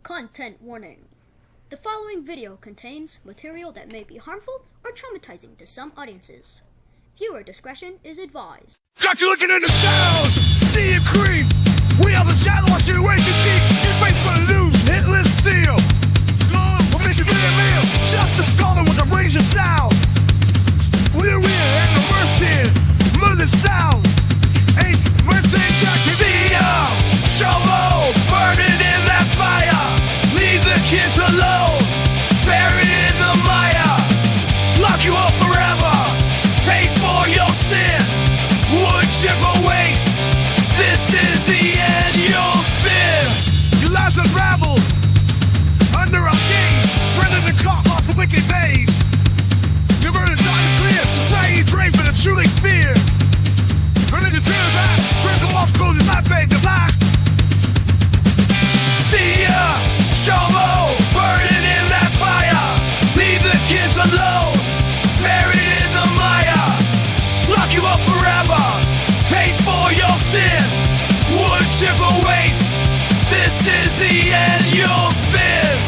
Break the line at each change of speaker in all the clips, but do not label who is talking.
Content warning. The following video contains material that may be harmful or traumatizing to some audiences. Viewer discretion is advised.
Got you looking in the shadows, see it creep. We are the shadow, I should way too deep. Your face on loose, Hitlist seal. We're facing real meal, justice calling with a range of sound. We're real and the mercy, murder sound. Ain't mercy, Jack. See ya, shovel, burning in that fire. Leave the kids alone, buried in the mire. Lock you up forever, pay for your sin. Wood chip awaits, this is the end you'll spin. Your lives unraveled, under our gaze, rather than caught off a wicked maze. Your burdens unclear, society draped in a truly fear. Religious fear back, friends and walls closes my fade to black. See ya, shovel, burning in that fire. Leave the kids alone, buried in the mire. Lock you up forever, pay for your sin. Wood chip awaits, this is the end you'll spin.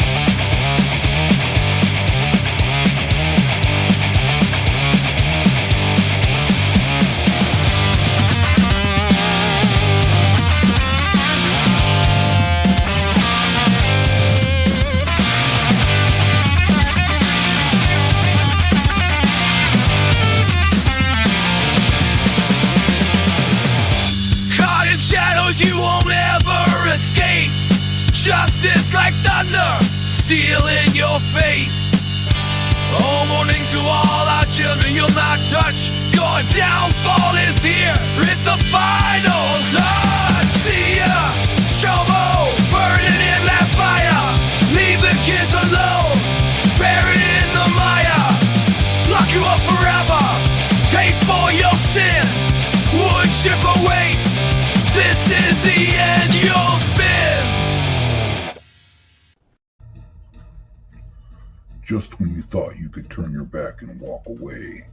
You won't ever escape. Justice like thunder, sealing your fate. Oh, warning to all our children, you'll not touch. Your downfall is here, it's the final touch. See ya, shovel, burning in that fire. Leave the kids alone, buried in the mire. Lock you up forever, pay for your sin. Wood chip awaits, this is the end you'll spin.
Just when you thought you could turn your back and walk away,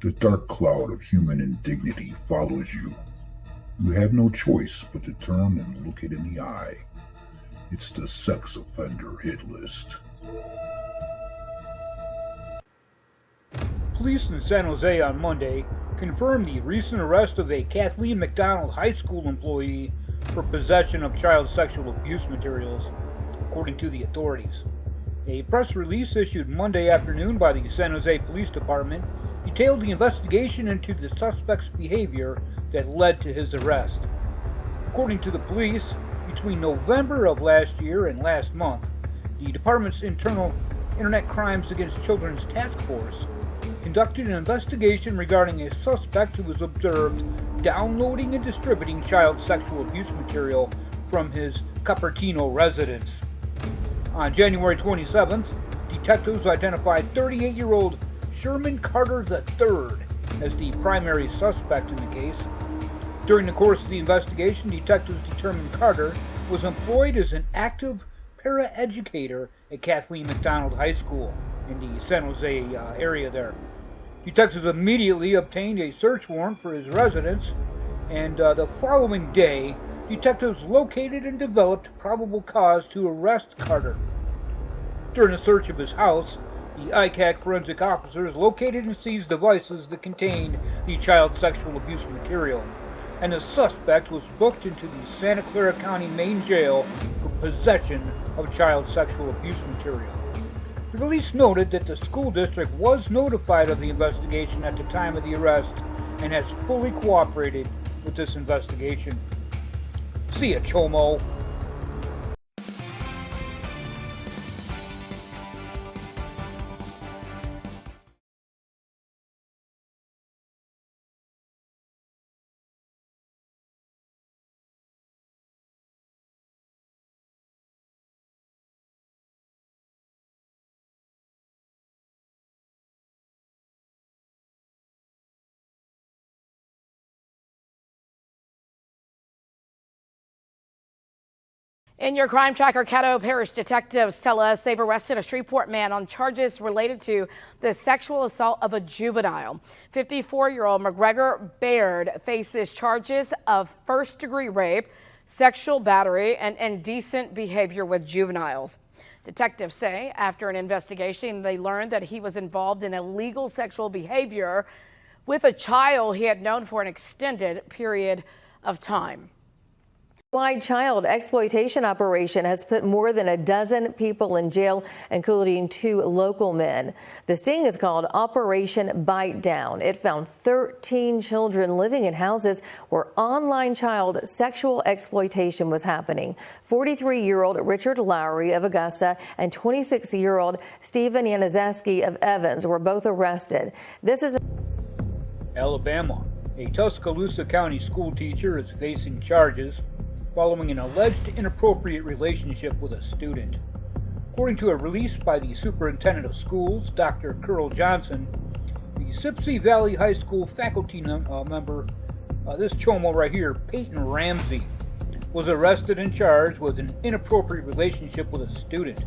the dark cloud of human indignity follows you. You have no choice but to turn and look it in the eye. It's the sex offender hit list.
Police in San Jose on Monday confirmed the recent arrest of a Kathleen McDonald High School employee for possession of child sexual abuse materials, according to the authorities. A press release issued Monday afternoon by the San Jose Police Department detailed the investigation into the suspect's behavior that led to his arrest. According to the police, between November of last year and last month, the department's internal Internet Crimes Against Children's Task Force conducted an investigation regarding a suspect who was observed downloading and distributing child sexual abuse material from his Cupertino residence. On January 27th, detectives identified 38-year-old Sherman Carter III as the primary suspect in the case. During the course of the investigation, detectives determined Carter was employed as an active paraeducator at Kathleen McDonald High School in the San Jose area there. Detectives immediately obtained a search warrant for his residence, and the following day, detectives located and developed probable cause to arrest Carter. During a search of his house, the ICAC forensic officers located and seized devices that contained the child sexual abuse material, and the suspect was booked into the Santa Clara County Main Jail for possession of child sexual abuse material. The release noted that the school district was notified of the investigation at the time of the arrest and has fully cooperated with this investigation. See ya, Chomo.
In your Crime Tracker, Caddo Parish detectives tell us they've arrested a Shreveport man on charges related to the sexual assault of a juvenile. 54-year-old McGregor Baird faces charges of first-degree rape, sexual battery, and indecent behavior with juveniles. Detectives say after an investigation, they learned that he was involved in illegal sexual behavior with a child he had known for an extended period of time.
Wide child exploitation operation has put more than a dozen people in jail, including 2 local men. The sting is called Operation Bite Down. It found 13 children living in houses where online child sexual exploitation was happening. 43-year-old Richard Lowry of Augusta and 26-year-old Stephen Yanazeski of Evans were both arrested. This is
Alabama. A Tuscaloosa County school teacher is facing charges following an alleged inappropriate relationship with a student. According to a release by the superintendent of schools, Dr. Curl Johnson, the Sipsey Valley High School faculty member, this chomo right here, Peyton Ramsey, was arrested and charged with an inappropriate relationship with a student.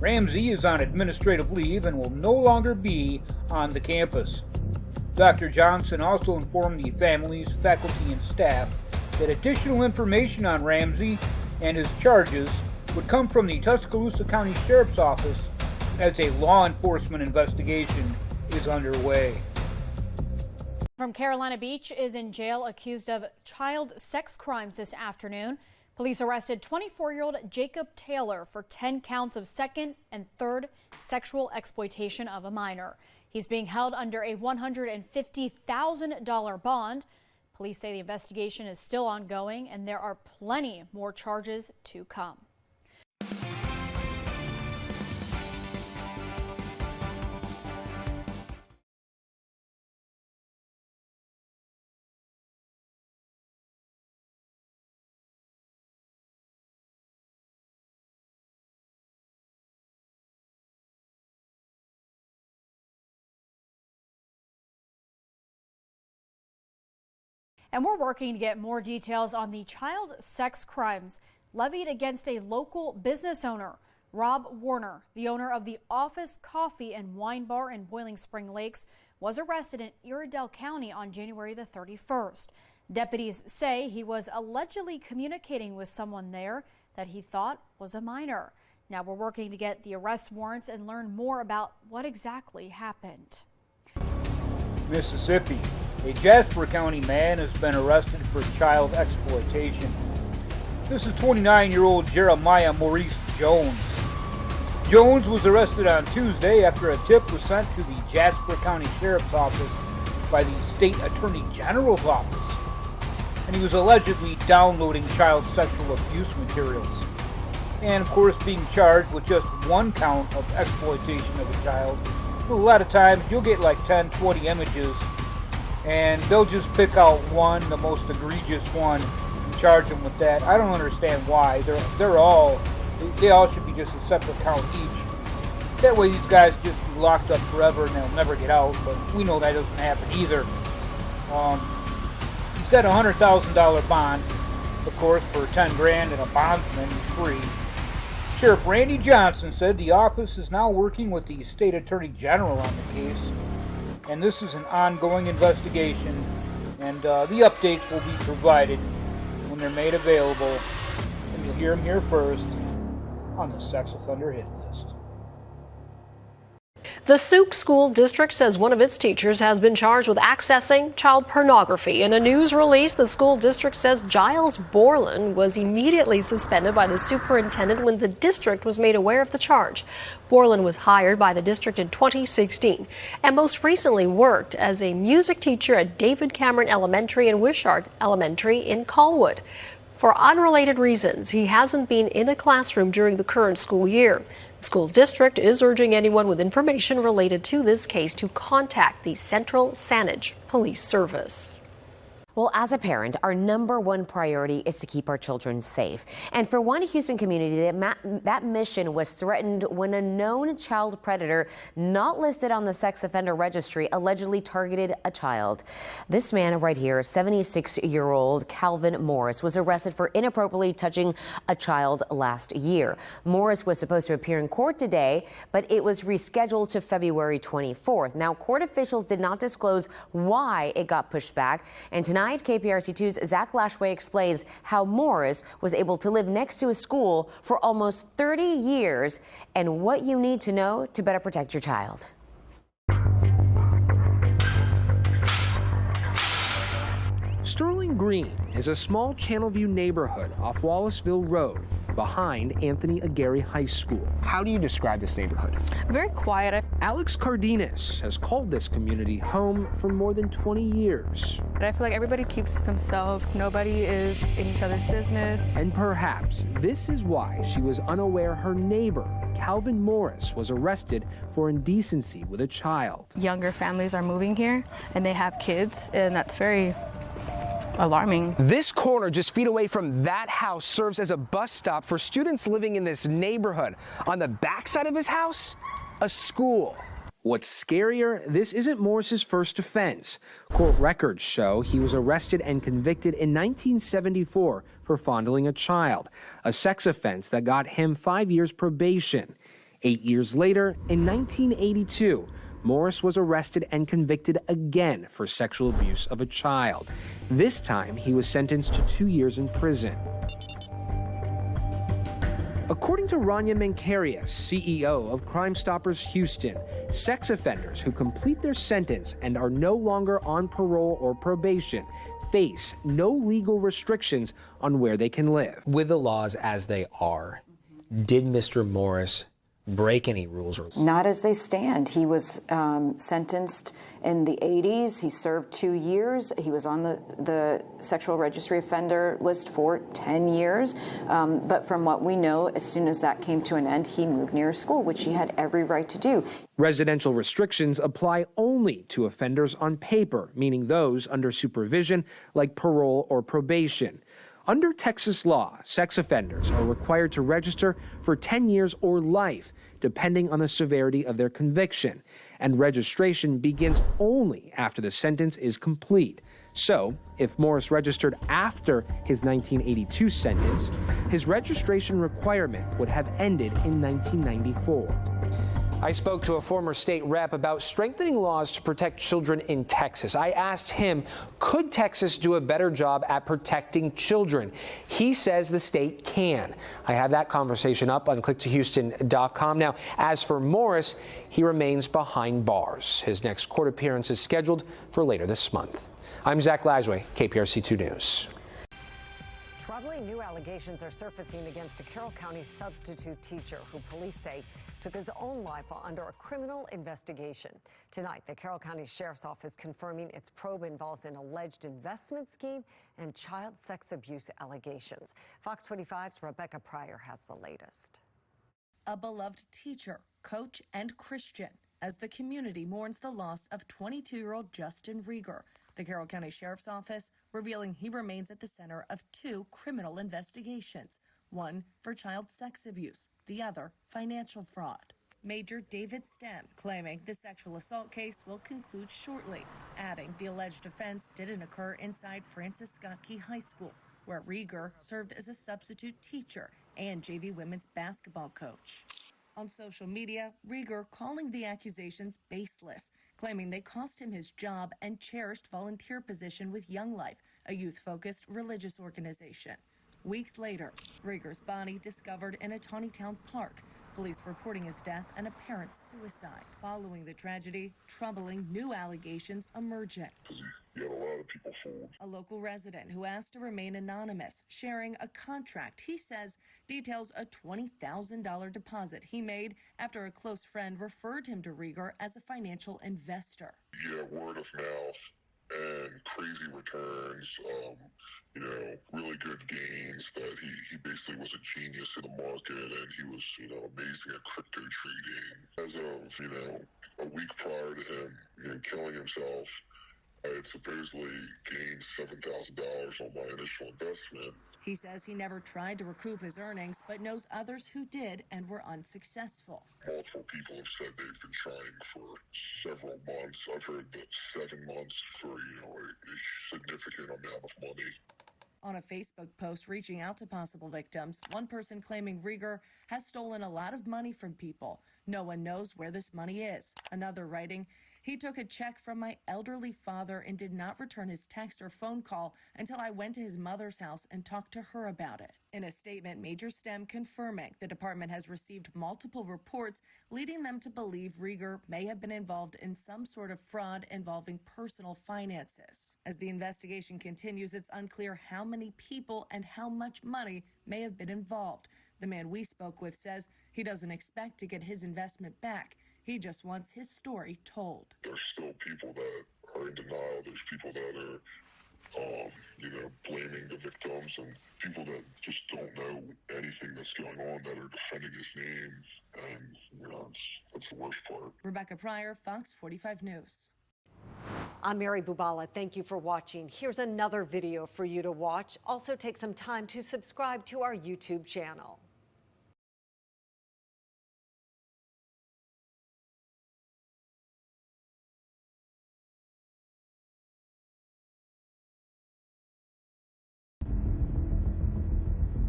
Ramsey is on administrative leave and will no longer be on the campus. Dr. Johnson also informed the families, faculty, and staff that additional information on Ramsey and his charges would come from the Tuscaloosa County Sheriff's Office as a law enforcement investigation is underway.
From Carolina Beach is in jail accused of child sex crimes this afternoon. Police arrested 24-year-old Jacob Taylor for 10 counts of second and third sexual exploitation of a minor. He's being held under a $150,000 bond. Police say the investigation is still ongoing and there are plenty more charges to come. And we're working to get more details on the child sex crimes levied against a local business owner. Rob Warner, the owner of the Office Coffee and Wine Bar in Boiling Spring Lakes, was arrested in Iredell County on January the 31st. Deputies say he was allegedly communicating with someone there that he thought was a minor. Now we're working to get the arrest warrants and learn more about what exactly happened.
Mississippi. A Jasper County man has been arrested for child exploitation. This is 29-year-old Jeremiah Maurice Jones. Jones was arrested on Tuesday after a tip was sent to the Jasper County Sheriff's Office by the State Attorney General's office, and he was allegedly downloading child sexual abuse materials, and of course being charged with just 1 count of exploitation of a child. A lot of times you'll get like 10, 20 images, and they'll just pick out one, the most egregious one, and charge them with that. I don't understand why. They all should be just a separate count each. That way these guys just be locked up forever and they'll never get out, but we know that doesn't happen either. He's got a $100,000 bond, of course, for 10 grand, and a bondsman is free. Sheriff Randy Johnson said the office is now working with the State Attorney General on the case, and this is an ongoing investigation, and the updates will be provided when they're made available, and you'll hear them here first on the Sex Offender Hit List.
The Sioux School District says one of its teachers has been charged with accessing child pornography. In a news release, the school district says Giles Borland was immediately suspended by the superintendent when the district was made aware of the charge. Borland was hired by the district in 2016 and most recently worked as a music teacher at David Cameron Elementary and Wishart Elementary in Colwood. For unrelated reasons, he hasn't been in a classroom during the current school year. The school district is urging anyone with information related to this case to contact the Central Saanich Police Service.
Well, as a parent, our #1 priority is to keep our children safe. And for one Houston community, that mission was threatened when a known child predator not listed on the sex offender registry allegedly targeted a child. This man right here, 76-year-old Calvin Morris, was arrested for inappropriately touching a child last year. Morris was supposed to appear in court today, but it was rescheduled to February 24th. Now, court officials did not disclose why it got pushed back, and tonight Tonight, KPRC2's Zach Lashway explains how Morris was able to live next to a school for almost 30 years and what you need to know to better protect your child.
Sterling Green is a small Channelview neighborhood off Wallaceville Road behind Anthony Aguirre High School.
How do you describe this neighborhood?
Very quiet.
Alex Cardenas has called this community home for more than 20 years.
I feel like everybody keeps to themselves. Nobody is in each other's business.
And perhaps this is why she was unaware her neighbor, Calvin Morris, was arrested for indecency with a child.
Younger families are moving here and they have kids, and that's very alarming.
This corner just feet away from that house serves as a bus stop for students living in this neighborhood. On the backside of his house, a school.
What's scarier, this isn't Morris's first offense. Court records show he was arrested and convicted in 1974 for fondling a child, a sex offense that got him 5 years probation. 8 years later, in 1982, Morris was arrested and convicted again for sexual abuse of a child. This time, he was sentenced to 2 years in prison. According to Rania Menkarius, CEO of Crime Stoppers Houston, sex offenders who complete their sentence and are no longer on parole or probation face no legal restrictions on where they can live.
With the laws as they are, did Mr. Morris break any rules?
Not as they stand. He was sentenced in the 80s. He served 2 years. He was on the sexual registry offender list for 10 years. But from what we know, as soon as that came to an end, he moved near a school, which he had every right to do.
Residential restrictions apply only to offenders on paper, meaning those under supervision like parole or probation. Under Texas law, sex offenders are required to register for 10 years or life, depending on the severity of their conviction, and registration begins only after the sentence is complete. So, if Morris registered after his 1982 sentence, his registration requirement would have ended in 1994.
I spoke to a former state rep about strengthening laws to protect children in Texas. I asked him, could Texas do a better job at protecting children? He says the state can. I have that conversation up on clicktohouston.com. Now, as for Morris, he remains behind bars. His next court appearance is scheduled for later this month. I'm Zach Lashway, KPRC2 News.
Troubling new allegations are surfacing against a Carroll County substitute teacher who police say took his own life while under a criminal investigation. Tonight, the Carroll County Sheriff's Office confirming its probe involves an alleged investment scheme and child sex abuse allegations. Fox 25's Rebecca Pryor has the latest.
A beloved teacher, coach, and Christian as the community mourns the loss of 22-year-old Justin Rieger. The Carroll County Sheriff's Office revealing he remains at the center of 2 criminal investigations, one for child sex abuse, the other financial fraud. Major David Stem claiming the sexual assault case will conclude shortly, adding the alleged offense didn't occur inside Francis Scott Key High School, where Rieger served as a substitute teacher and JV women's basketball coach. On social media, Rieger calling the accusations baseless, claiming they cost him his job and cherished volunteer position with Young Life, a youth-focused religious organization. Weeks later, Rieger's body discovered in a Taneytown park, police reporting his death an apparent suicide. Following the tragedy, troubling new allegations emerging.
He had a lot of people fooled.
A local resident who asked to remain anonymous, sharing a contract he says details a $20,000 deposit he made after a close friend referred him to Rieger as a financial investor.
Yeah, word of mouth and crazy returns, really good gains, that he basically was a genius in the market, and he was, amazing at crypto trading. As of, a week prior to him, killing himself, I had supposedly gained $7,000 on my initial investment.
He says he never tried to recoup his earnings, but knows others who did and were unsuccessful.
Multiple people have said they've been trying for several months. I've heard that 7 months for, a significant amount of money.
On a Facebook post reaching out to possible victims, one person claiming Rieger has stolen a lot of money from people. No one knows where this money is. Another writing, He took a check from my elderly father and did not return his text or phone call until I went to his mother's house and talked to her about it. In a statement, Major Stem confirming the department has received multiple reports leading them to believe Rieger may have been involved in some sort of fraud involving personal finances. As the investigation continues, it's unclear how many people and how much money may have been involved. The man we spoke with says he doesn't expect to get his investment back. He just wants his story told.
There's still people that are in denial. There's people that are, blaming the victims, and people that just don't know anything that's going on that are defending his name. And, that's the worst part.
Rebecca Pryor, Fox 45 News.
I'm Mary Bubala. Thank you for watching. Here's another video for you to watch. Also take some time to subscribe to our YouTube channel.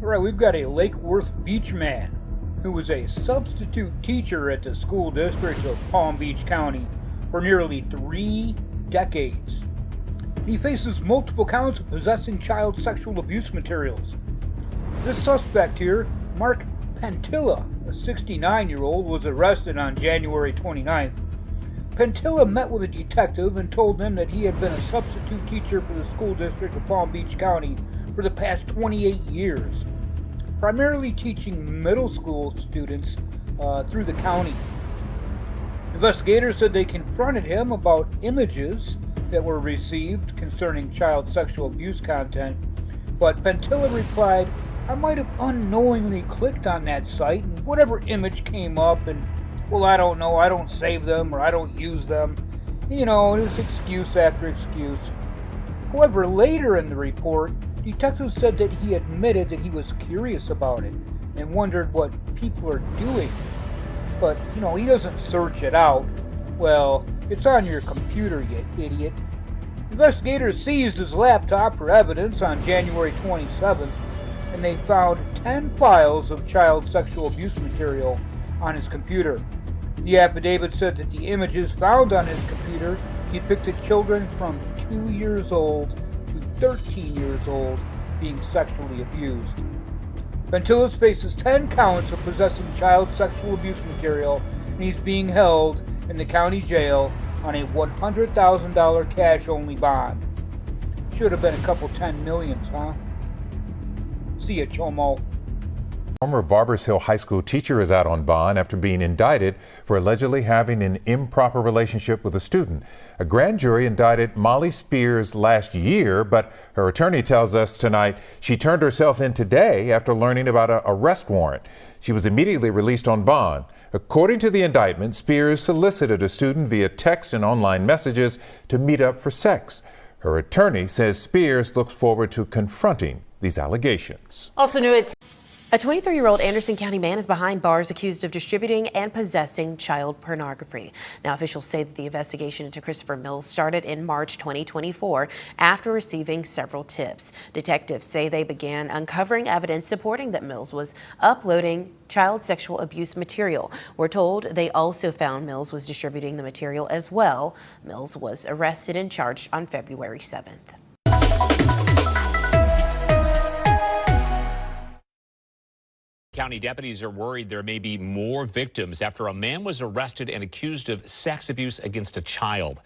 All right, we've got a Lake Worth Beach man who was a substitute teacher at the school district of Palm Beach County for nearly 3 decades. He faces multiple counts of possessing child sexual abuse materials. This suspect here, Mark Pentilla, a 69-year-old, was arrested on January 29th. Pentilla met with a detective and told them that he had been a substitute teacher for the school district of Palm Beach County for the past 28 years, primarily teaching middle school students through the county. Investigators said they confronted him about images that were received concerning child sexual abuse content, but Pentilla replied, "I might have unknowingly clicked on that site and whatever image came up, and well, I don't know, I don't save them or I don't use them." It was excuse after excuse. However, later in the report, detectives said that he admitted that he was curious about it and wondered what people are doing. But, he doesn't search it out. Well, it's on your computer, you idiot. Investigators seized his laptop for evidence on January 27th, and they found 10 files of child sexual abuse material on his computer. The affidavit said that the images found on his computer depicted children from 2 years old to 13 years old being sexually abused. Pentillas faces 10 counts of possessing child sexual abuse material, and he's being held in the county jail on a $100,000 cash-only bond. Should have been a couple 10 millions, huh? See ya, Chomo.
Former Barbers Hill High School teacher is out on bond after being indicted for allegedly having an improper relationship with a student. A grand jury indicted Molly Spears last year, but her attorney tells us tonight she turned herself in today after learning about an arrest warrant. She was immediately released on bond. According to the indictment, Spears solicited a student via text and online messages to meet up for sex. Her attorney says Spears looks forward to confronting these allegations.
Also new, a 23-year-old Anderson County man is behind bars accused of distributing and possessing child pornography. Now, officials say that the investigation into Christopher Mills started in March 2024 after receiving several tips. Detectives say they began uncovering evidence supporting that Mills was uploading child sexual abuse material. We're told they also found Mills was distributing the material as well. Mills was arrested and charged on February 7th.
County deputies are worried there may be more victims after a man was arrested and accused of sex abuse against a child.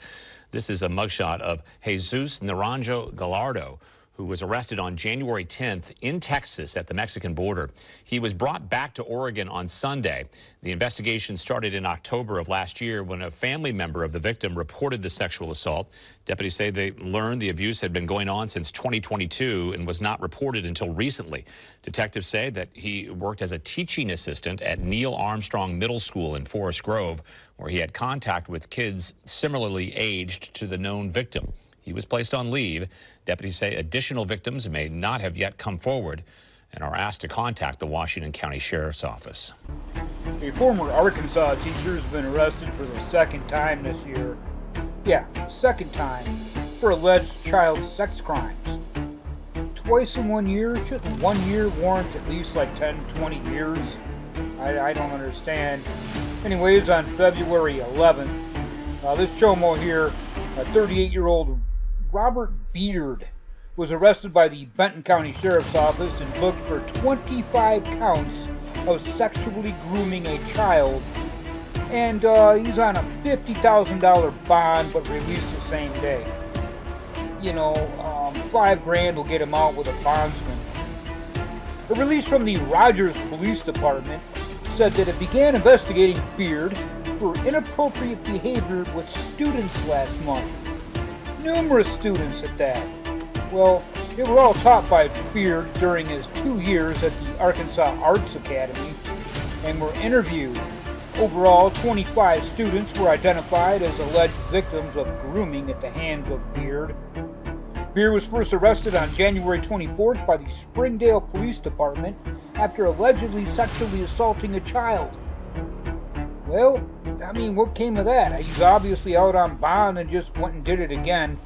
This is a mugshot of Jesus Naranjo Gallardo, who was arrested on January 10th in Texas at the Mexican border. He was brought back to Oregon on Sunday. The investigation started in October of last year when a family member of the victim reported the sexual assault. Deputies say they learned the abuse had been going on since 2022 and was not reported until recently. Detectives say that he worked as a teaching assistant at Neil Armstrong Middle School in Forest Grove, where he had contact with kids similarly aged to the known victim. He was placed on leave. Deputies say additional victims may not have yet come forward and are asked to contact the Washington County Sheriff's Office.
A former Arkansas teacher has been arrested for the second time this year. Yeah, second time, for alleged child sex crimes. Twice in 1 year? Shouldn't 1 year warrant at least like 10, 20 years? I don't understand. Anyways, on February 11th, This chomo here, a 38-year-old Robert Beard, was arrested by the Benton County Sheriff's Office and booked for 25 counts of sexually grooming a child. And he's on a $50,000 bond, but released the same day. You know, $5,000 will get him out with a bondsman. A release from the Rogers Police Department said that it began investigating Beard for inappropriate behavior with students last month. Numerous students at that. Well, they were all taught by Beard during his 2 years at the Arkansas Arts Academy and were interviewed. Overall, 25 students were identified as alleged victims of grooming at the hands of Beard. Beard was first arrested on January 24th by the Springdale Police Department after allegedly sexually assaulting a child. Well, I mean, what came of that? He's obviously out on bond and just went and did it again.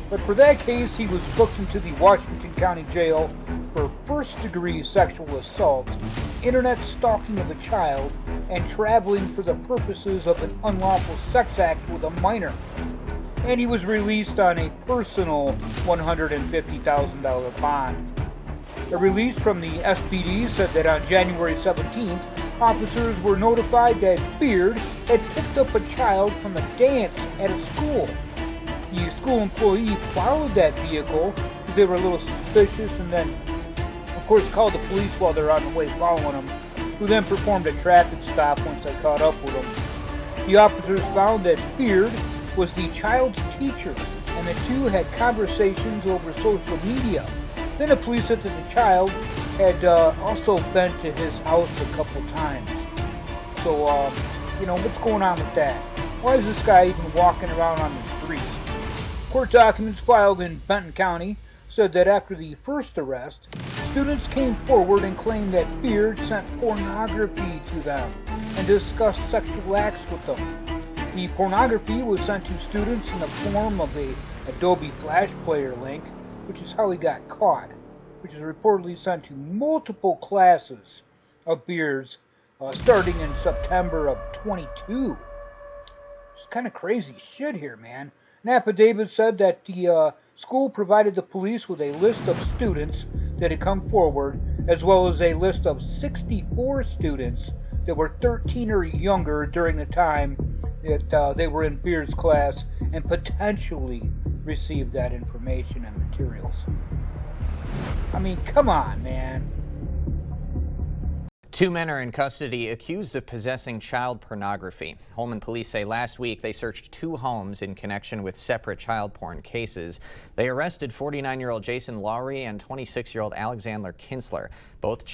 But for that case, he was booked into the Washington County Jail for first-degree sexual assault, internet stalking of a child, and traveling for the purposes of an unlawful sex act with a minor. And he was released on a personal $150,000 bond. A release from the SPD said that on January 17th, officers were notified that Beard had picked up a child from a dance at a school. The school employee followed that vehicle because they were a little suspicious and then, of course, called the police while they're on the way following them, who then performed a traffic stop once they caught up with them. The officers found that Beard was the child's teacher and the two had conversations over social media. Then the police said that the child had also been to his house a couple times. So, you know, what's going on with that? Why is this guy even walking around on the streets? Court documents filed in Benton County said that after the first arrest, students came forward and claimed that Beard sent pornography to them and discussed sexual acts with them. The pornography was sent to students in the form of a Adobe Flash Player link, which is how he got caught, which is reportedly sent to multiple classes of Beard's starting in September of 22. It's kind of crazy shit here, man. An affidavit said that the school provided the police with a list of students that had come forward, as well as a list of 64 students that were 13 or younger during the time that they were in Beard's class and potentially received that information and materials. I mean, come on, man.
2 men are in custody accused of possessing child pornography. Holman police say last week they searched 2 homes in connection with separate child porn cases. They arrested 49-year-old Jason Lowry and 26-year-old Alexander Kinsler. Both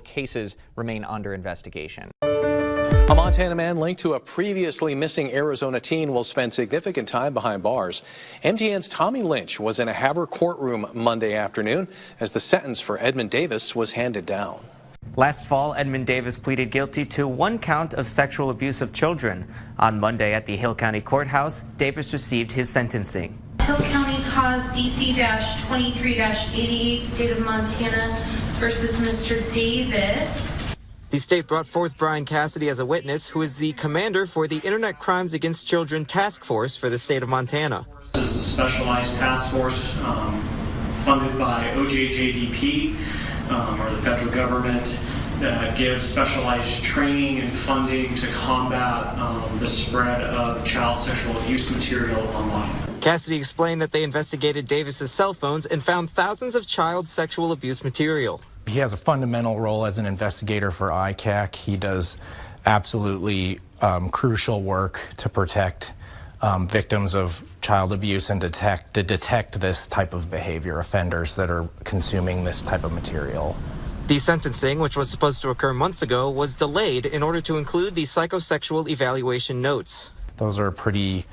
cases remain under investigation.
A Montana man linked to a previously missing Arizona teen will spend significant time behind bars. MTN's Tommy Lynch was in a Havre courtroom Monday afternoon as the sentence for Edmund Davis was handed down.
Last fall, Edmund Davis pleaded guilty to 1 count of sexual abuse of children. On Monday at the Hill County Courthouse, Davis received his sentencing.
Hill County cause DC-23-88, State of Montana versus Mr. Davis.
The state brought forth Brian Cassidy as a witness, who is the commander for the Internet Crimes Against Children Task Force for the state of Montana.
This is a specialized task force funded by OJJDP, or the federal government, that gives specialized training and funding to combat the spread of child sexual abuse material online.
Cassidy explained that they investigated Davis's cell phones and found thousands of child sexual abuse material.
He has a fundamental role as an investigator for ICAC. He does absolutely crucial work to protect victims of child abuse and detect this type of behavior, offenders that are consuming this type of material.
The sentencing, which was supposed to occur months ago, was delayed in order to include the psychosexual evaluation notes.
Those are pretty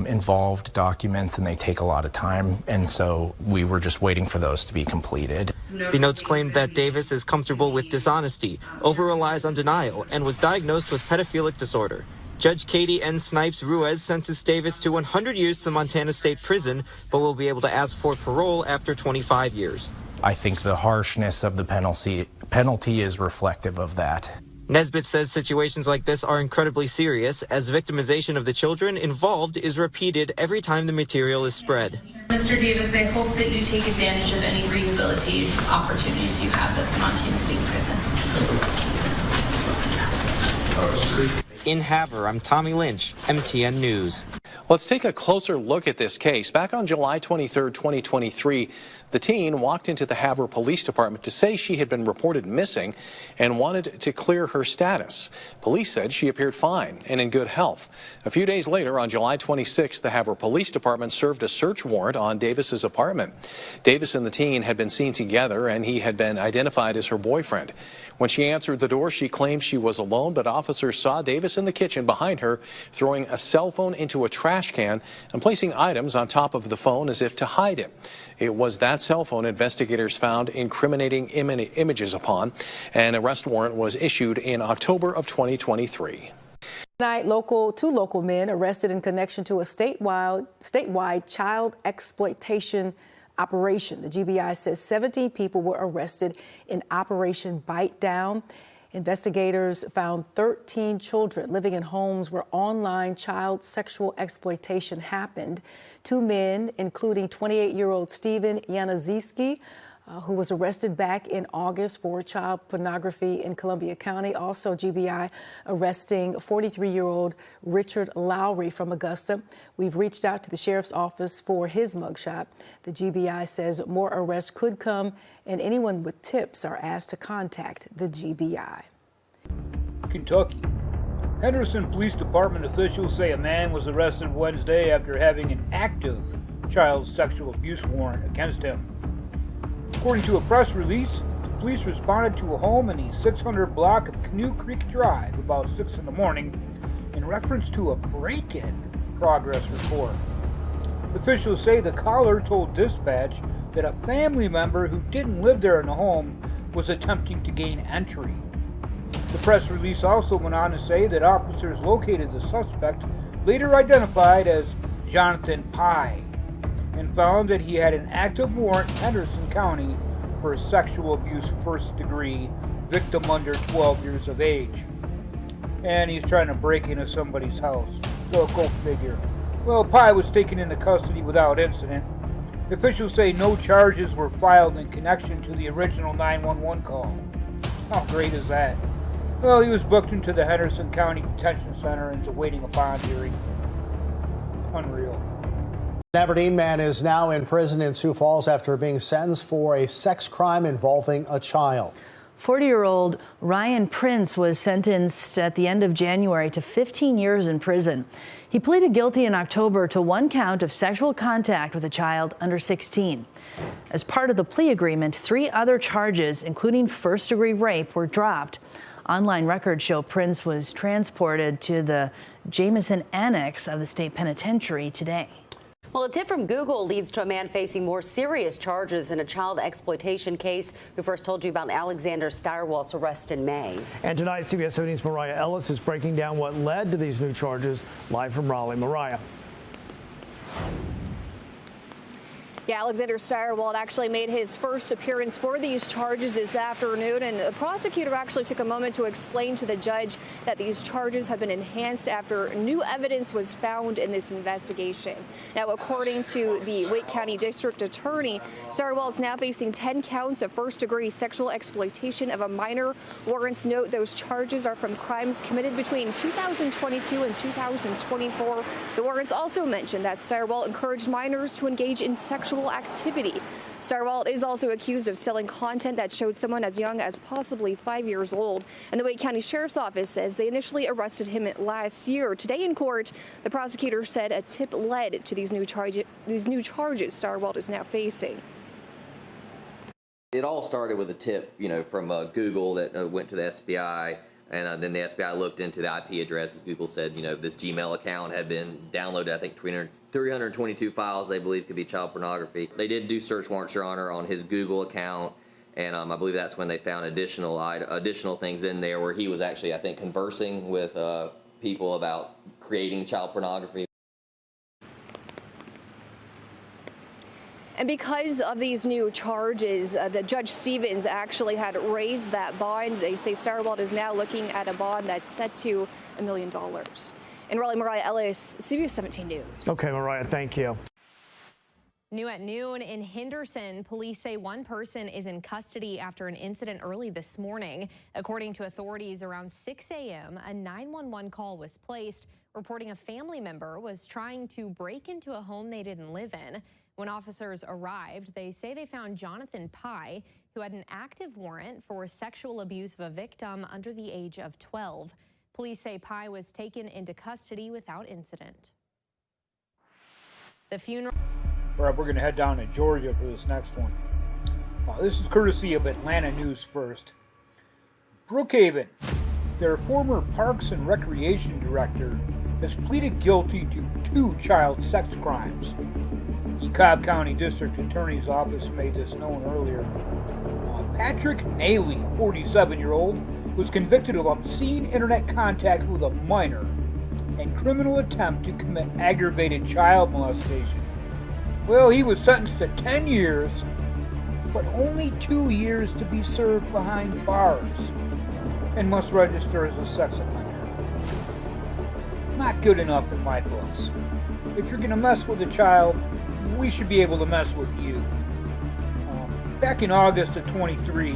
involved documents and they take a lot of time, and so we were just waiting for those to be completed.
The notes claimed that Davis is comfortable with dishonesty, over-relies on denial, and was diagnosed with pedophilic disorder. Judge Katie N. Snipes Ruiz sentenced Davis to 100 years to the Montana State Prison, but will be able to ask for parole after 25 years.
I think the harshness of the penalty is reflective of that.
Nesbitt says situations like this are incredibly serious, as victimization of the children involved is repeated every time the material is spread.
Mr. Davis, I hope that you take advantage of any rehabilitative opportunities you have at the Montana State Prison.
In Havre, I'm Tommy Lynch, MTN News.
Let's take a closer look at this case. Back on July 23, 2023, the teen walked into the Havre Police Department to say she had been reported missing and wanted to clear her status. Police said she appeared fine and in good health. A few days later, on July 26, the Havre Police Department served a search warrant on Davis's apartment. Davis and the teen had been seen together, and he had been identified as her boyfriend. When she answered the door, she claimed she was alone, but officers saw Davis in the kitchen behind her throwing a cell phone into a trash can and placing items on top of the phone as if to hide it. It was that cell phone investigators found incriminating images upon. An arrest warrant was issued in October of 2023.
Tonight, two local men arrested in connection to a statewide child exploitation operation. The GBI says 17 people were arrested in Operation Bite Down. Investigators found 13 children living in homes where online child sexual exploitation happened. Two men, including 28-year-old Steven Yanazewski, who was arrested back in August for child pornography in Columbia County. Also, GBI arresting 43-year-old Richard Lowry from Augusta. We've reached out to the sheriff's office for his mugshot. The GBI says more arrests could come, and anyone with tips are asked to contact the GBI.
Kentucky. Henderson Police Department officials say a man was arrested Wednesday after having an active child sexual abuse warrant against him. According to a press release, the police responded to a home in the 600 block of Canoe Creek Drive about 6 in the morning in reference to a break-in progress report. Officials say the caller told dispatch that a family member who didn't live there in the home was attempting to gain entry. The press release also went on to say that officers located the suspect, later identified as Jonathan Pye, and found that he had an active warrant in Henderson County for sexual abuse first degree, victim under 12 years of age. And he's trying to break into somebody's house. So go figure. Well, Pye was taken into custody without incident. Officials say no charges were filed in connection to the original 911 call. How great is that? Well, he was booked into the Henderson County Detention Center and is awaiting a bond hearing. Unreal.
An Aberdeen man is now in prison in Sioux Falls after being sentenced for a sex crime involving a child.
40-year-old Ryan Prince was sentenced at the end of January to 15 years in prison. He pleaded guilty in October to one count of sexual contact with a child under 16. As part of the plea agreement, 3 other charges, including first-degree rape, were dropped. Online records show Prince was transported to the Jameson Annex of the state penitentiary today.
Well, a tip from Google leads to a man facing more serious charges in a child exploitation case. We first told you about Alexander Steyerwalt's arrest in May.
And tonight, CBS 17's Mariah Ellis is breaking down what led to these new charges. Live from Raleigh, Mariah.
Yeah, Alexander Steyerwalt actually made his first appearance for these charges this afternoon, and the prosecutor actually took a moment to explain to the judge that these charges have been enhanced after new evidence was found in this investigation. Now, according to the Wake County District Attorney, Steyerwalt's now facing 10 counts of first-degree sexual exploitation of a minor. Warrants note those charges are from crimes committed between 2022 and 2024. The warrants also mention that Steyerwalt encouraged minors to engage in sexual activity. Steyerwalt is also accused of selling content that showed someone as young as possibly 5 years old. And the Wake County Sheriff's Office says they initially arrested him last year. Today in court, the prosecutor said a tip led to these new charges Steyerwalt is now facing.
It all started with a tip, from Google that went to the SBI. And then the SBI looked into the IP addresses. Google said, this Gmail account had been downloaded, I think, 322 files they believe could be child pornography. They did do search warrants, Your Honor, on his Google account. And I believe that's when they found additional things in there where he was actually, I think, conversing with people about creating child pornography.
And because of these new charges, the Judge Stevens actually had raised that bond. They say Steigerwald is now looking at a bond that's set to $1 million. In Raleigh, Mariah Ellis, CBS 17 News.
Okay, Mariah, thank you.
New at noon in Henderson, police say one person is in custody after an incident early this morning. According to authorities, around 6 a.m., a 911 call was placed reporting a family member was trying to break into a home they didn't live in. When officers arrived, they say they found Jonathan Pye, who had an active warrant for sexual abuse of a victim under the age of 12. Police say Pye was taken into custody without incident. The funeral.
All right, we're going to head down to Georgia for this next one. This is courtesy of Atlanta News First. Brookhaven, their former Parks and Recreation Director, has pleaded guilty to 2 child sex crimes. The Cobb County District Attorney's Office made this known earlier. Patrick Naley, 47-year-old, was convicted of obscene internet contact with a minor and criminal attempt to commit aggravated child molestation. Well, he was sentenced to 10 years, but only 2 years to be served behind bars and must register as a sex offender. Not good enough in my books. If you're going to mess with a child, we should be able to mess with you. Back in August of 23,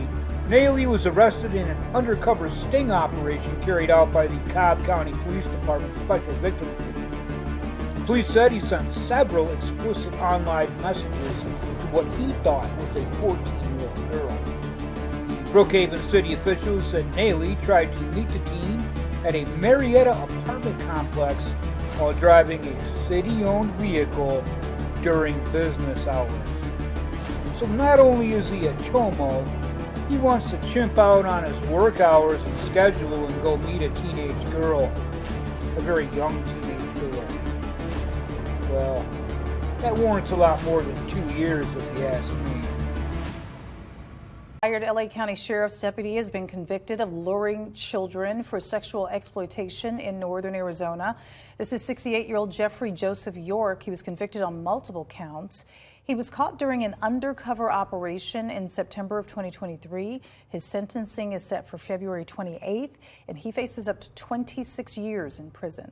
Naley was arrested in an undercover sting operation carried out by the Cobb County Police Department Special Victims Unit. The police said he sent several explicit online messages to what he thought was a 14-year-old girl. Brookhaven city officials said Naley tried to meet the teen at a Marietta apartment complex while driving a city-owned vehicle during business hours. So not only is he a chomo, he wants to chimp out on his work hours and schedule and go meet a teenage girl, a very young teenage girl. Well, that warrants a lot more than 2 years if you ask me.
Retired LA County Sheriff's deputy has been convicted of luring children for sexual exploitation in northern Arizona. This is 68-year-old Jeffrey Joseph York. He was convicted on multiple counts. He was caught during an undercover operation in September of 2023. His sentencing is set for February 28th, and he faces up to 26 years in prison.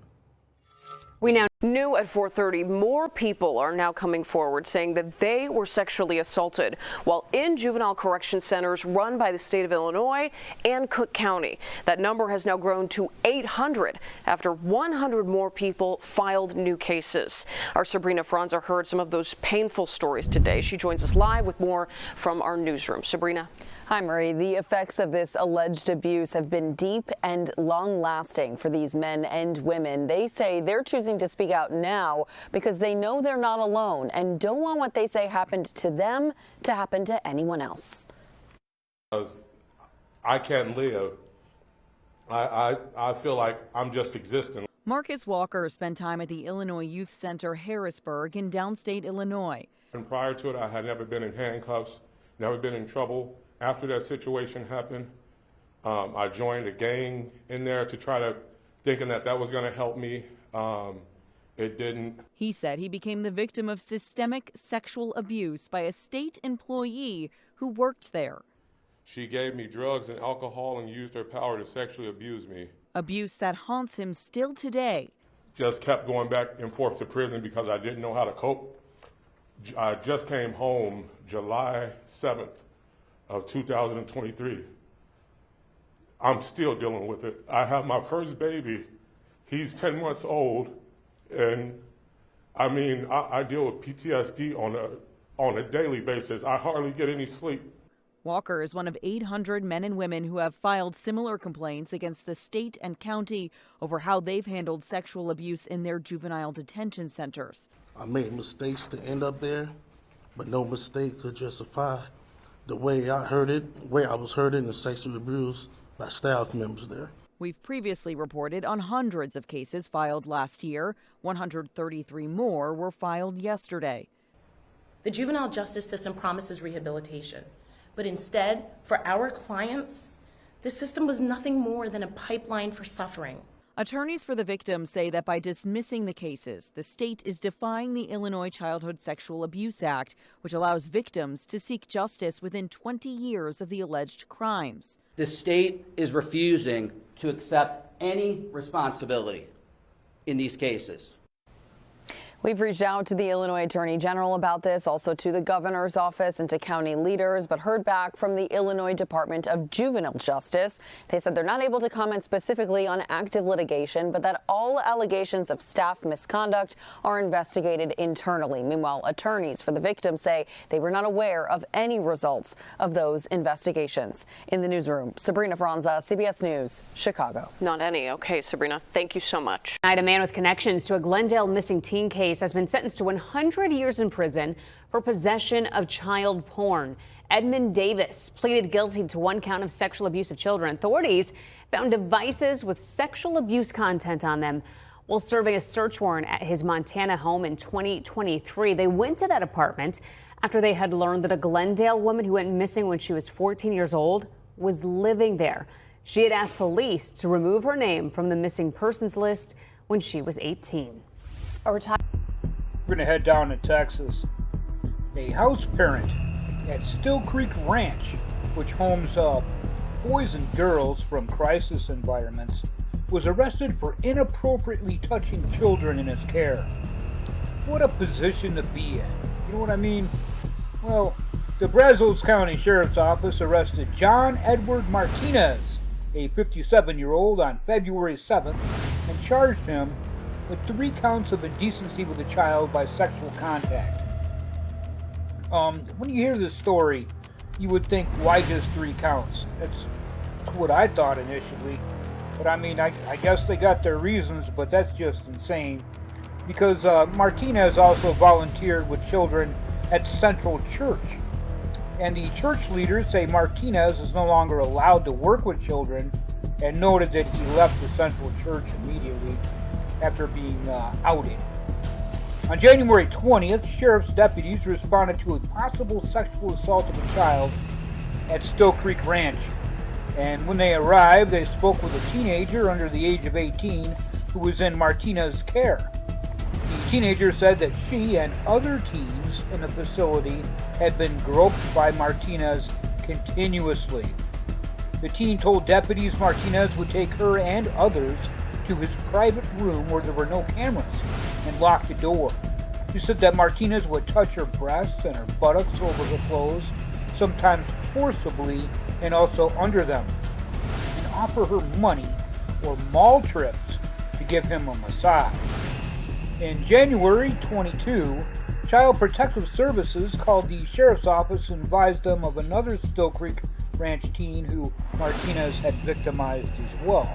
We now knew at 4:30 more people are now coming forward saying that they were sexually assaulted while in juvenile correction centers run by the state of Illinois and Cook County. That number has now grown to 800 after 100 more people filed new cases. Our Sabrina Franza heard some of those painful stories today. She joins us live with more from our newsroom. Sabrina.
Hi, Marie. The effects of this alleged abuse have been deep and long-lasting for these men and women. They say they're choosing to speak out now because they know they're not alone and don't want what they say happened to them to happen to anyone else.
I can't live. I feel like I'm just existing.
Marcus Walker spent time at the Illinois Youth Center Harrisburg in downstate Illinois.
And prior to it, I had never been in handcuffs, never been in trouble. After that situation happened, I joined a gang in there to try to, thinking that was going to help me. It didn't.
He said he became the victim of systemic sexual abuse by a state employee who worked there.
She gave me drugs and alcohol and used her power to sexually abuse me.
Abuse that haunts him still today.
Just kept going back and forth to prison because I didn't know how to cope. I just came home July 7th. Of 2023. I'm still dealing with it. I have my first baby. He's 10 months old. And I mean, I deal with PTSD on a daily basis. I hardly get any sleep.
Walker is one of 800 men and women who have filed similar complaints against the state and county over how they've handled sexual abuse in their juvenile detention centers.
I made mistakes to end up there, but no mistake could justify the way I heard it, the way I was hurted and sexually abused by staff members there.
We've previously reported on hundreds of cases filed last year. 133 more were filed yesterday.
The juvenile justice system promises rehabilitation, but instead, for our clients, the system was nothing more than a pipeline for suffering.
Attorneys for the victims say that by dismissing the cases, the state is defying the Illinois Childhood Sexual Abuse Act, which allows victims to seek justice within 20 years of the alleged crimes.
The state is refusing to accept any responsibility in these cases.
We've reached out to the Illinois Attorney General about this, also to the governor's office and to county leaders, but heard back from the Illinois Department of Juvenile Justice. They said they're not able to comment specifically on active litigation, but that all allegations of staff misconduct are investigated internally. Meanwhile, attorneys for the victims say they were not aware of any results of those investigations. In the newsroom, Sabrina Franza, CBS News, Chicago.
Not any. Okay, Sabrina, thank you so much.
Tonight, a man with connections to a Glendale missing teen case has been sentenced to 100 years in prison for possession of child porn. Edmund Davis pleaded guilty to one count of sexual abuse of children. Authorities found devices with sexual abuse content on them while serving a search warrant at his Montana home in 2023. They went to that apartment after they had learned that a Glendale woman who went missing when she was 14 years old was living there. She had asked police to remove her name from the missing persons list when she was 18.
We're going to head down to Texas. A house parent at Still Creek Ranch, which homes boys and girls from crisis environments, was arrested for inappropriately touching children in his care. What a position to be in. You know what I mean? Well, the Brazos County Sheriff's Office arrested John Edward Martinez, a 57-year-old, on February 7th and charged him with 3 counts of indecency with a child by sexual contact. When you hear this story, you would think, why just 3 counts? That's what I thought initially. But I mean, I guess they got their reasons, but that's just insane. Because Martinez also volunteered with children at Central Church. And the church leaders say Martinez is no longer allowed to work with children, and noted that he left the Central Church immediately after being outed. On January 20th, sheriff's deputies responded to a possible sexual assault of a child at Still Creek Ranch. And when they arrived, they spoke with a teenager under the age of 18 who was in Martinez's care. The teenager said that she and other teens in the facility had been groped by Martinez continuously. The teen told deputies Martinez would take her and others to his private room where there were no cameras and lock the door. She said that Martinez would touch her breasts and her buttocks over her clothes, sometimes forcibly and also under them, and offer her money or mall trips to give him a massage. In January 22, Child Protective Services called the sheriff's office and advised them of another Still Creek Ranch teen who Martinez had victimized as well.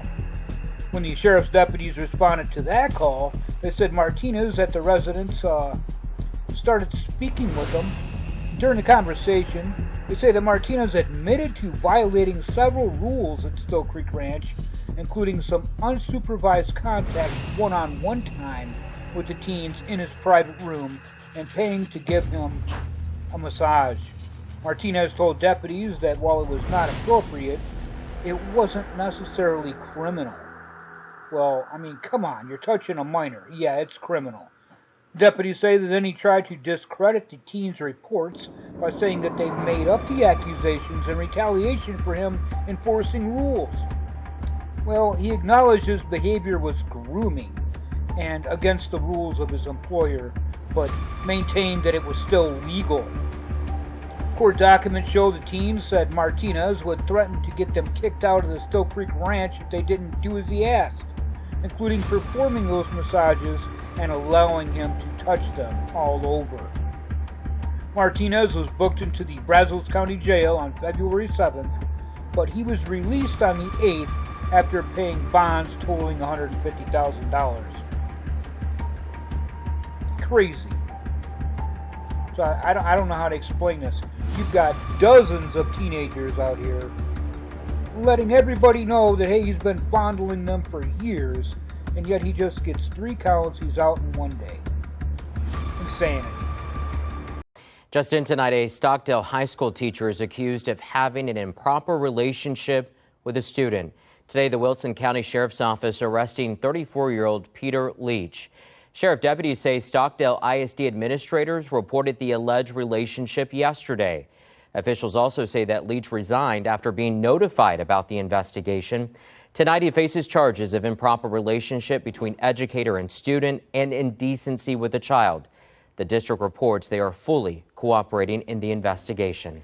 When the sheriff's deputies responded to that call, they said Martinez at the residence started speaking with them. During the conversation, they say that Martinez admitted to violating several rules at Still Creek Ranch, including some unsupervised contact one-on-one time with the teens in his private room and paying to give him a massage. Martinez told deputies that while it was not appropriate, it wasn't necessarily criminal. Well, I mean, come on, you're touching a minor. Yeah, it's criminal. Deputies say that then he tried to discredit the teens' reports by saying that they made up the accusations in retaliation for him enforcing rules. Well, he acknowledged his behavior was grooming and against the rules of his employer, but maintained that it was still legal. Court documents show the teens said Martinez would threaten to get them kicked out of the Still Creek Ranch if they didn't do as he asked, including performing those massages and allowing him to touch them all over. Martinez was booked into the Brazos County Jail on February 7th, but he was released on the 8th after paying bonds totaling $150,000. Crazy. So I don't know how to explain this. You've got dozens of teenagers out here letting everybody know that, hey, he's been fondling them for years, and yet he just gets 3 counts, he's out in one day. Insanity.
Just in tonight, a Stockdale High School teacher is accused of having an improper relationship with a student. Today, the Wilson County Sheriff's Office arresting 34-year-old Peter Leach. Sheriff deputies say Stockdale ISD administrators reported the alleged relationship yesterday. Officials also say that Leach resigned after being notified about the investigation. Tonight, he faces charges of improper relationship between educator and student and indecency with a child. The district reports they are fully cooperating in the investigation.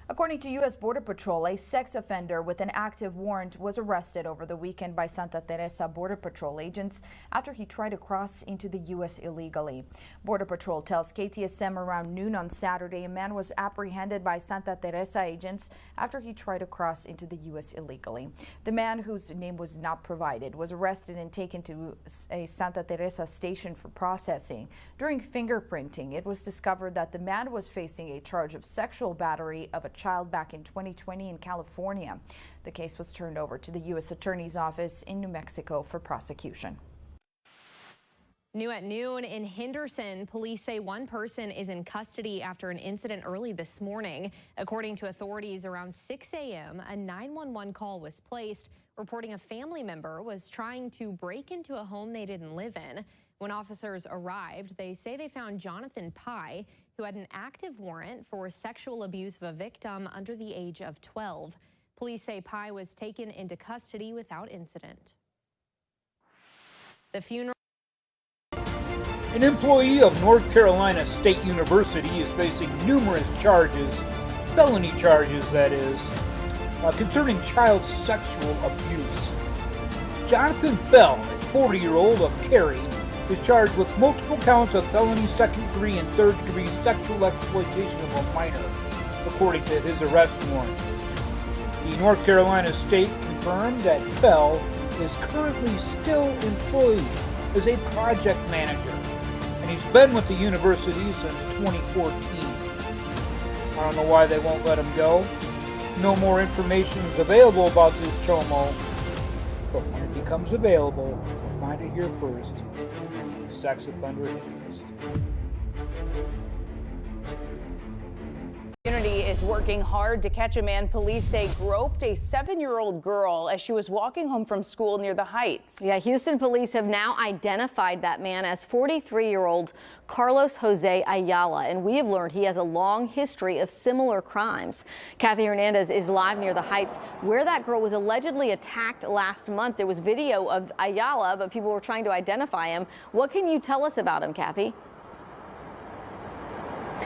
According to U.S. Border Patrol, a sex offender with an active warrant was arrested over the weekend by Santa Teresa Border Patrol agents after he tried to cross into the U.S. illegally. Border Patrol tells KTSM around noon on Saturday a man was apprehended by Santa Teresa agents after he tried to cross into the U.S. illegally. The man, whose name was not provided, was arrested and taken to a Santa Teresa station for processing. During fingerprinting, it was discovered that the man was facing a charge of sexual battery of a child back in 2020 in California. The case was turned over to the U.S. Attorney's Office in New Mexico for prosecution.
New at noon in Henderson, police say one person is in custody after an incident early this morning. According to authorities, around 6 a.m., a 911 call was placed reporting a family member was trying to break into a home they didn't live in. When officers arrived, they say they found Jonathan Pye, who had an active warrant for sexual abuse of a victim under the age of 12. Police say Pye was taken into custody without incident. The funeral.
An employee of North Carolina State University is facing numerous charges, felony charges that is, concerning child sexual abuse. Jonathan Bell, a 40-year-old of Cary, is charged with multiple counts of felony second-degree and third-degree sexual exploitation of a minor, according to his arrest warrant. The North Carolina State confirmed that Bell is currently still employed as a project manager, and he's been with the university since 2014. I don't know why they won't let him go. No more information is available about this chomo, but when it becomes available, we'll find it here first. Sex offender Hitlist.
Community is working hard to catch a man police say groped a 7-year-old girl as she was walking home from school near the Heights.
Yeah, Houston police have now identified that man as 43-year-old Carlos Jose Ayala, and we have learned he has a long history of similar crimes. Kathy Hernandez is live near the Heights where that girl was allegedly attacked last month. There was video of Ayala, but people were trying to identify him. What can you tell us about him, Kathy?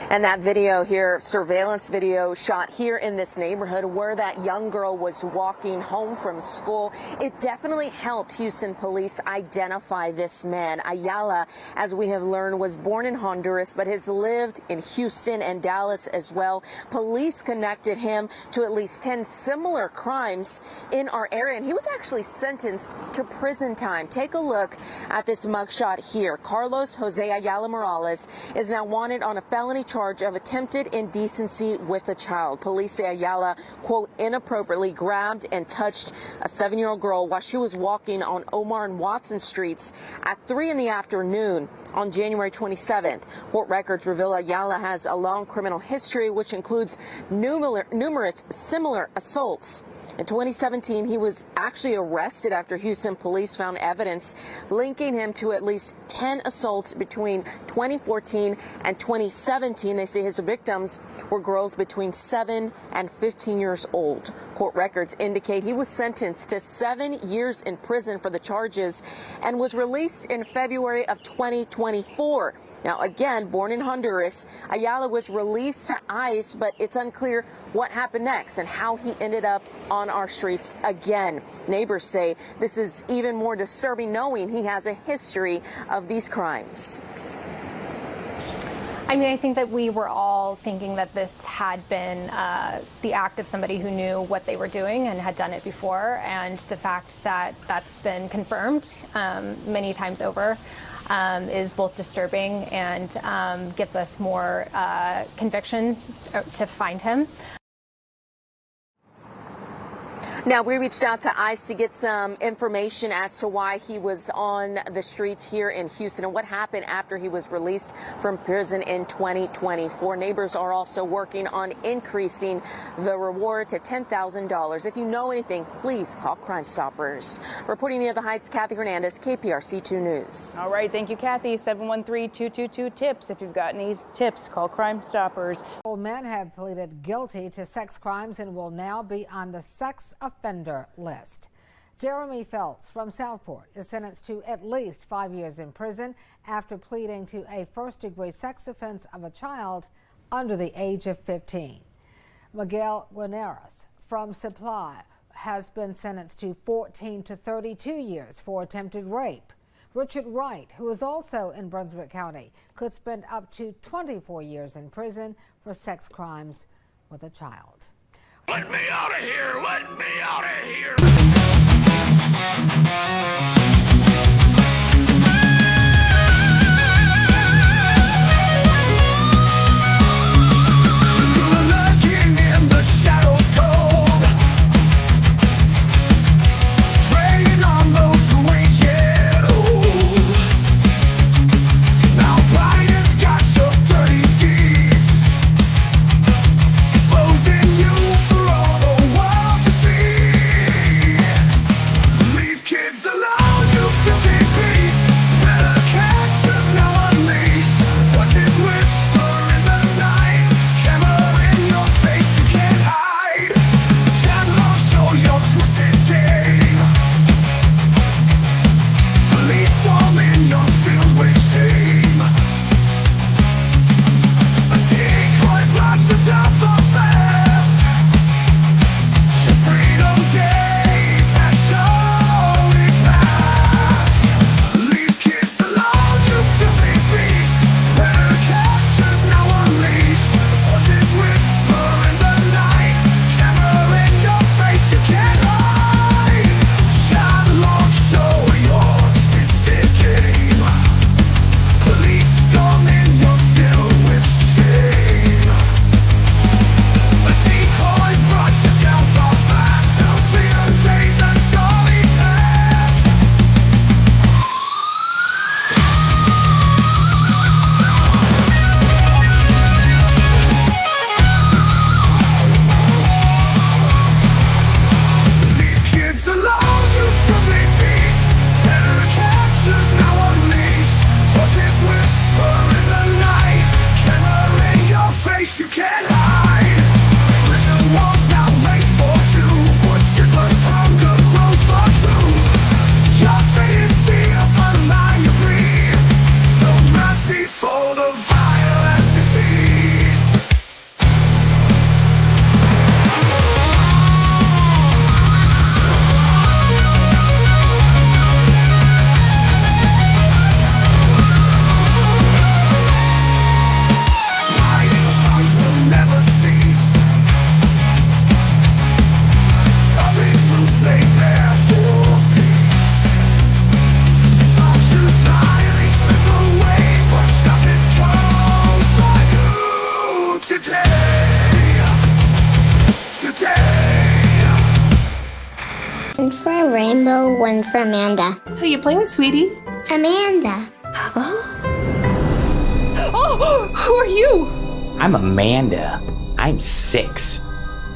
And that video here, surveillance video shot here in this neighborhood where that young girl was walking home from school. It definitely helped Houston police identify this man. Ayala, as we have learned, was born in Honduras, but has lived in Houston and Dallas as well. Police connected him to at least 10 similar crimes in our area, and he was actually sentenced to prison time. Take a look at this mugshot here. Carlos Jose Ayala Morales is now wanted on a felony charge of attempted indecency with a child. Police say Ayala, quote, inappropriately grabbed and touched a 7-year-old girl while she was walking on Omar and Watson streets at 3 in the afternoon on January 27th. Court records reveal Ayala has a long criminal history, which includes numerous similar assaults. In 2017, he was actually arrested after Houston police found evidence linking him to at least 10 assaults between 2014 and 2017. They say his victims were girls between 7 and 15 years old. Court records indicate he was sentenced to 7 years in prison for the charges and was released in February of 2024. Now, again, born in Honduras, Ayala was released to ICE, but it's unclear what happened next and how he ended up on our streets again. Neighbors say this is even more disturbing knowing he has a history of these crimes.
I mean, I think that we were all thinking that this had been the act of somebody who knew what they were doing and had done it before. And the fact that that's been confirmed many times over is both disturbing and gives us more conviction to find him.
Now, we reached out to ICE to get some information as to why he was on the streets here in Houston and what happened after he was released from prison in 2024. Neighbors are also working on increasing the reward to $10,000. If you know anything, please call Crime Stoppers. Reporting near the Heights, Kathy Hernandez, KPRC 2 News.
All right, thank you, Kathy. 713-222-TIPS. If you've got any tips, call Crime Stoppers.
Old men have pleaded guilty to sex crimes and will now be on the sex offender list. Jeremy Phelps from Southport is sentenced to at least 5 years in prison after pleading to a first-degree sex offense of a child under the age of 15. Miguel Guarneros from Supply has been sentenced to 14 to 32 years for attempted rape. Richard Wright, who is also in Brunswick County, could spend up to 24 years in prison for sex crimes with a child.
Let me out of here! Let me out of here!
One for a rainbow, one for Amanda.
Who you playing with, sweetie?
Amanda.
Oh, who are you?
I'm Amanda. I'm 6,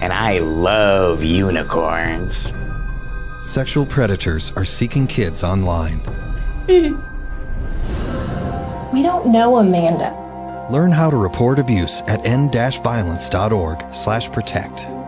and I love unicorns.
Sexual predators are seeking kids online.
Hmm.
We don't know Amanda.
Learn how to report abuse at end-violence.org/protect.